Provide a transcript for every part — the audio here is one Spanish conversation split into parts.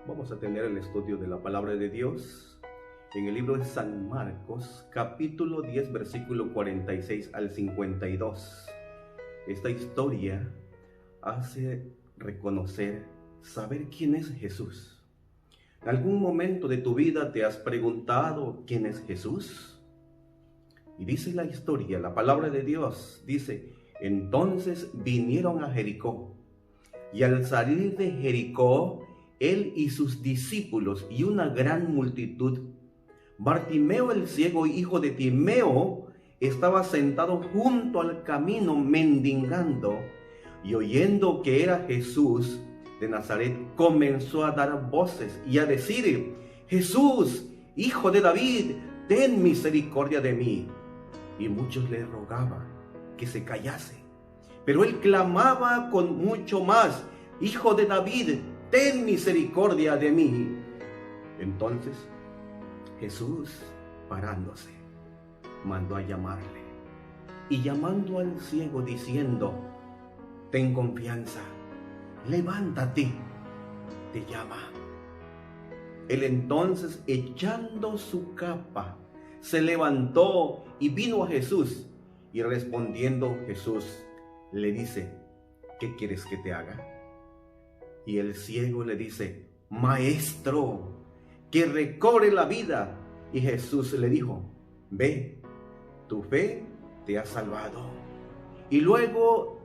Vamos a tener el estudio de la palabra de Dios en el libro de San Marcos, capítulo 10, versículo 46 al 52. Esta historia hace reconocer, saber quién es Jesús. ¿En algún momento de tu vida te has preguntado quién es Jesús? Y dice la historia, la palabra de Dios, dice: entonces vinieron a Jericó, y al salir de Jericó, él y sus discípulos y una gran multitud, Bartimeo el ciego, hijo de Timeo, estaba sentado junto al camino mendigando, y oyendo que era Jesús de Nazaret, comenzó a dar voces y a decir: Jesús, hijo de David, ten misericordia de mí. Y muchos le rogaban que se callase, pero él clamaba con mucho más: Hijo de David, ten misericordia de mí. Entonces Jesús, parándose, mandó a llamarle, y llamando al ciego diciendo: ten confianza, levántate, te llama. Él entonces, echando su capa, se levantó y vino a Jesús, y respondiendo Jesús le dice: ¿qué quieres que te haga? Y el ciego le dice: Maestro, que recobre la vida. Y Jesús le dijo: ve, tu fe te ha salvado. Y luego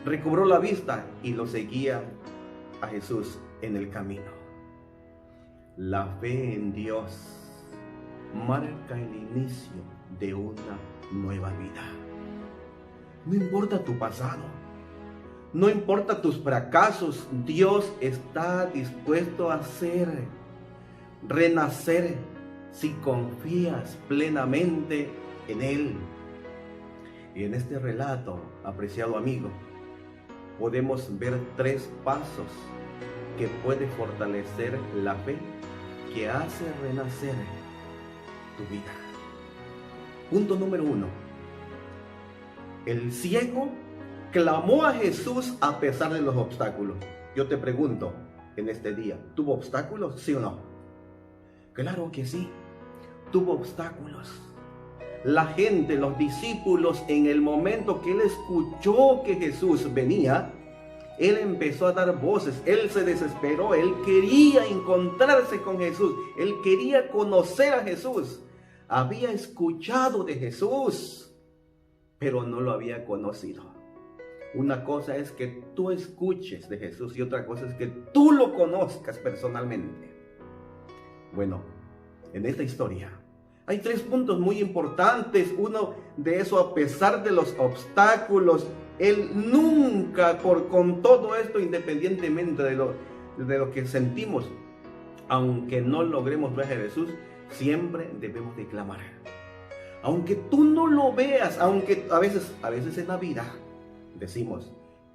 recobró la vista y lo seguía a Jesús en el camino. La fe en Dios marca el inicio de una nueva vida. No importa tu pasado, no importa tus fracasos, Dios está dispuesto a renacer si confías plenamente en Él. Y en este relato, apreciado amigo, podemos ver 3 pasos que puede fortalecer la fe que hace renacer tu vida. Punto número 1. El ciego clamó a Jesús a pesar de los obstáculos. Yo te pregunto en este día, ¿tuvo obstáculos, sí o no? Claro que sí, tuvo obstáculos. La gente, los discípulos, en el momento que él escuchó que Jesús venía, él empezó a dar voces, él se desesperó, él quería encontrarse con Jesús, él quería conocer a Jesús. Había escuchado de Jesús, pero no lo había conocido. Una cosa es que tú escuches de Jesús y otra cosa es que tú lo conozcas personalmente. Bueno, en esta historia hay 3 puntos muy importantes. Uno de eso, a pesar de los obstáculos, él nunca, con todo esto, independientemente de lo que sentimos, aunque no logremos ver a Jesús, siempre debemos de clamar. Aunque tú no lo veas, aunque a veces en la vida decimos: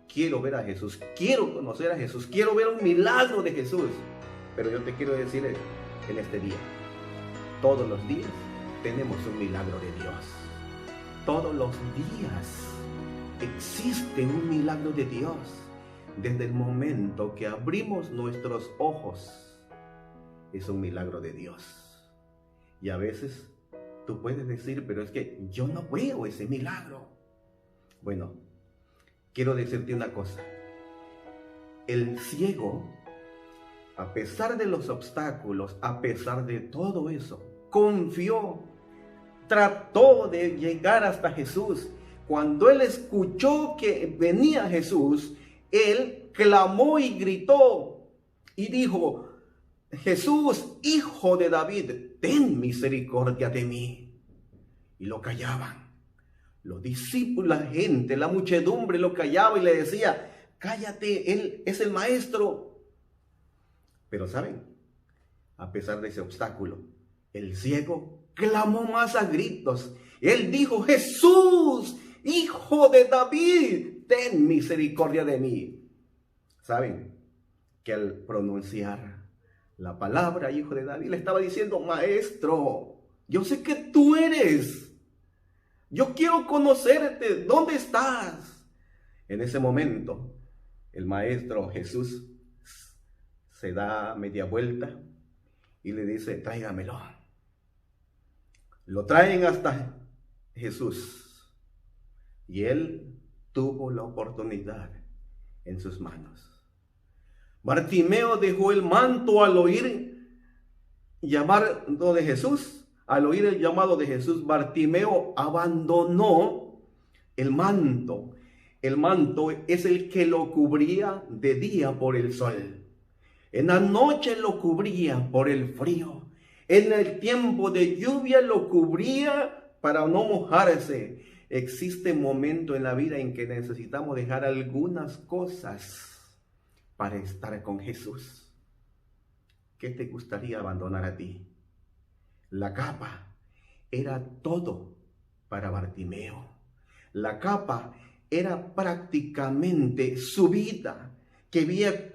quiero ver a Jesús, quiero conocer a Jesús, quiero ver un milagro de Jesús. Pero yo te quiero decir en este día, todos los días tenemos un milagro de Dios. Todos los días existe un milagro de Dios. Desde el momento que abrimos nuestros ojos, es un milagro de Dios. Y a veces tú puedes decir: pero es que yo no veo ese milagro. Bueno, quiero decirte una cosa. El ciego, a pesar de los obstáculos, a pesar de todo eso, confió, trató de llegar hasta Jesús. Cuando él escuchó que venía Jesús, él clamó y gritó y dijo: Jesús, hijo de David, ten misericordia de mí. Y lo callaban. Los discípulos, la gente, la muchedumbre lo callaba y le decía: cállate, él es el maestro. Pero ¿saben? A pesar de ese obstáculo, el ciego clamó más a gritos. Él dijo: Jesús, hijo de David, ten misericordia de mí. ¿Saben? Que al pronunciar la palabra hijo de David, le estaba diciendo: maestro, yo sé que tú eres. Yo quiero conocerte. ¿Dónde estás? En ese momento, el maestro Jesús se da media vuelta y le dice, tráigamelo. Lo traen hasta Jesús y él tuvo la oportunidad en sus manos. Bartimeo dejó el manto al oír llamado de Jesús. Al oír el llamado de Jesús, Bartimeo abandonó el manto. El manto es el que lo cubría de día por el sol. En la noche lo cubría por el frío. En el tiempo de lluvia lo cubría para no mojarse. Existe un momento en la vida en que necesitamos dejar algunas cosas para estar con Jesús. ¿Qué te gustaría abandonar a ti? La capa era todo para Bartimeo. La capa era prácticamente su vida, que había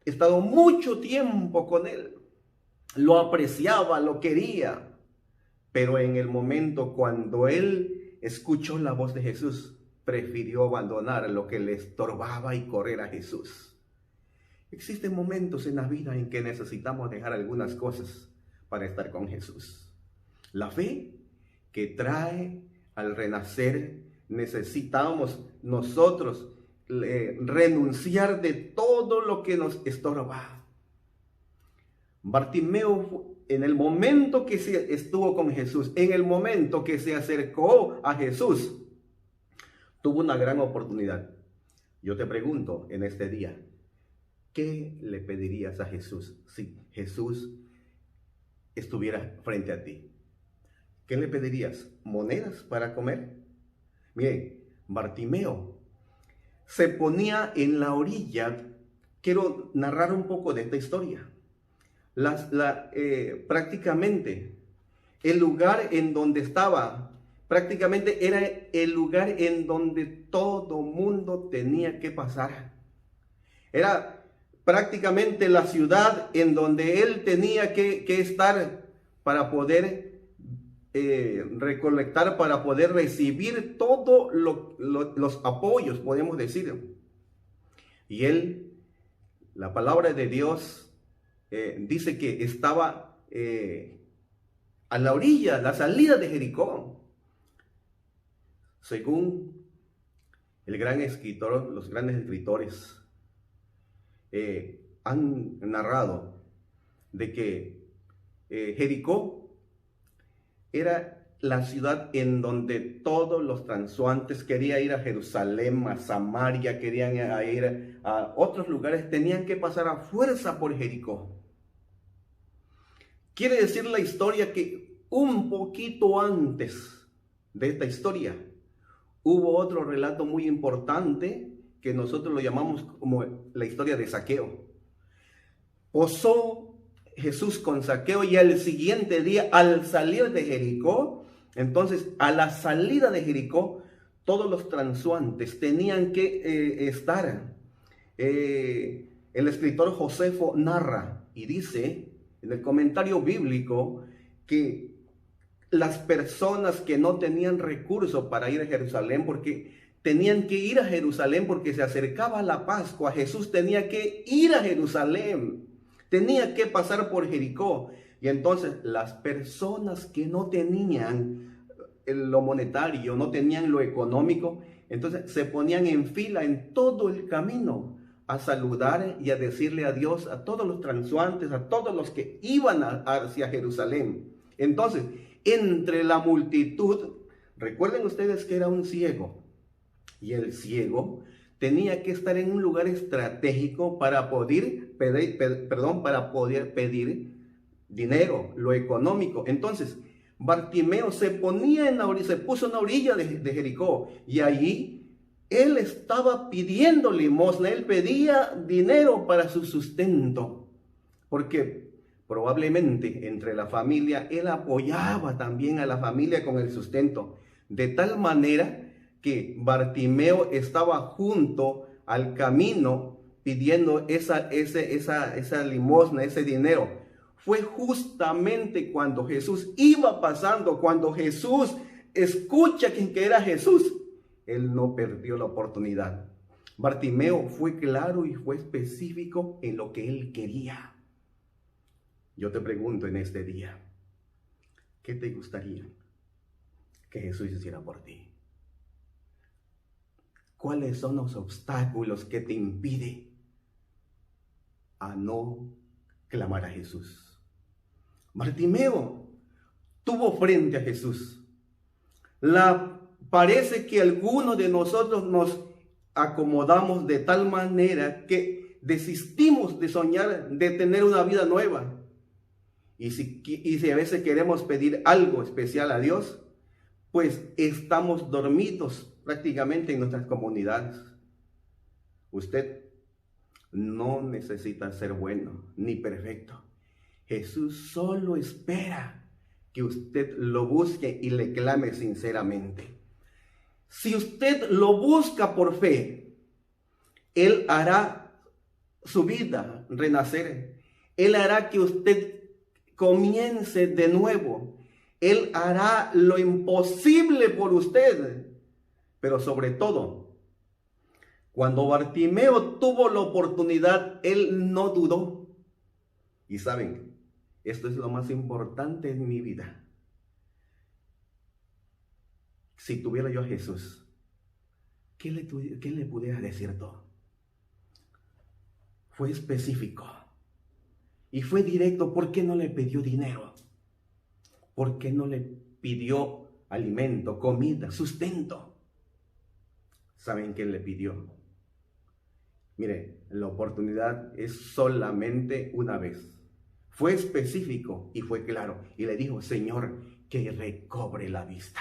estado mucho tiempo con él. Lo apreciaba, lo quería. Pero en el momento cuando él escuchó la voz de Jesús, prefirió abandonar lo que le estorbaba y correr a Jesús. Existen momentos en la vida en que necesitamos dejar algunas cosas para estar con Jesús. La fe que trae al renacer, necesitamos nosotros renunciar de todo lo que nos estorba. Bartimeo, en el momento que se estuvo con Jesús, en el momento que se acercó a Jesús, tuvo una gran oportunidad. Yo te pregunto en este día, ¿qué le pedirías a Jesús si Jesús estuviera frente a ti? ¿Qué le pedirías? ¿Monedas para comer? Miren, Bartimeo se ponía en la orilla. Quiero narrar un poco de esta historia. Prácticamente el lugar en donde estaba, prácticamente era el lugar en donde todo mundo tenía que pasar. Era prácticamente la ciudad en donde él tenía que estar para poder recolectar, para poder recibir todos los apoyos, podemos decir. Y él, la palabra de Dios dice que estaba a la orilla, la salida de Jericó. Según el gran escritor, los grandes escritores han narrado de que Jericó era la ciudad en donde todos los transeúntes querían ir a Jerusalén, a Samaria, querían ir a otros lugares, tenían que pasar a fuerza por Jericó. Quiere decir la historia que un poquito antes de esta historia hubo otro relato muy importante que nosotros lo llamamos como la historia de Zaqueo. Posó Jesús con Zaqueo y al siguiente día, al salir de Jericó, entonces a la salida de Jericó, todos los transeúntes tenían que estar. El escritor Josefo narra y dice en el comentario bíblico que las personas que no tenían recursos para ir a Jerusalén, porque tenían que ir a Jerusalén porque se acercaba la Pascua, Jesús tenía que ir a Jerusalén, tenía que pasar por Jericó. Y entonces las personas que no tenían lo monetario, no tenían lo económico, entonces se ponían en fila en todo el camino a saludar y a decirle adiós a todos los transeúntes, a todos los que iban hacia Jerusalén. Entonces, entre la multitud, recuerden ustedes que era un ciego, y el ciego tenía que estar en un lugar estratégico para poder pedir dinero, lo económico. Entonces, Bartimeo se puso en la orilla de Jericó, y allí él estaba pidiendo limosna, él pedía dinero para su sustento, porque probablemente entre la familia, él apoyaba también a la familia con el sustento, de tal manera que Bartimeo estaba junto al camino pidiendo esa limosna, ese dinero. Fue justamente cuando Jesús iba pasando, cuando Jesús escucha que era Jesús, él no perdió la oportunidad. Bartimeo fue claro y fue específico en lo que él quería. Yo te pregunto en este día, ¿qué te gustaría que Jesús hiciera por ti? ¿Cuáles son los obstáculos que te impiden a no clamar a Jesús? Bartimeo tuvo frente a Jesús. Parece que algunos de nosotros nos acomodamos de tal manera que desistimos de soñar, de tener una vida nueva. Y si a veces queremos pedir algo especial a Dios, pues estamos dormidos prácticamente en nuestras comunidades. Usted no necesita ser bueno ni perfecto. Jesús solo espera que usted lo busque y le clame sinceramente. Si usted lo busca por fe, Él hará su vida renacer. Él hará que usted comience de nuevo. Él hará lo imposible por usted. Pero sobre todo, cuando Bartimeo tuvo la oportunidad, él no dudó. Y saben, esto es lo más importante en mi vida. Si tuviera yo a Jesús, ¿qué le pudiera decir todo? Fue específico y fue directo. ¿Por qué no le pidió dinero? ¿Por qué no le pidió alimento, comida, sustento? ¿Saben qué le pidió? Mire, la oportunidad es solamente una vez. Fue específico y fue claro. Y le dijo, Señor, que recobre la vista.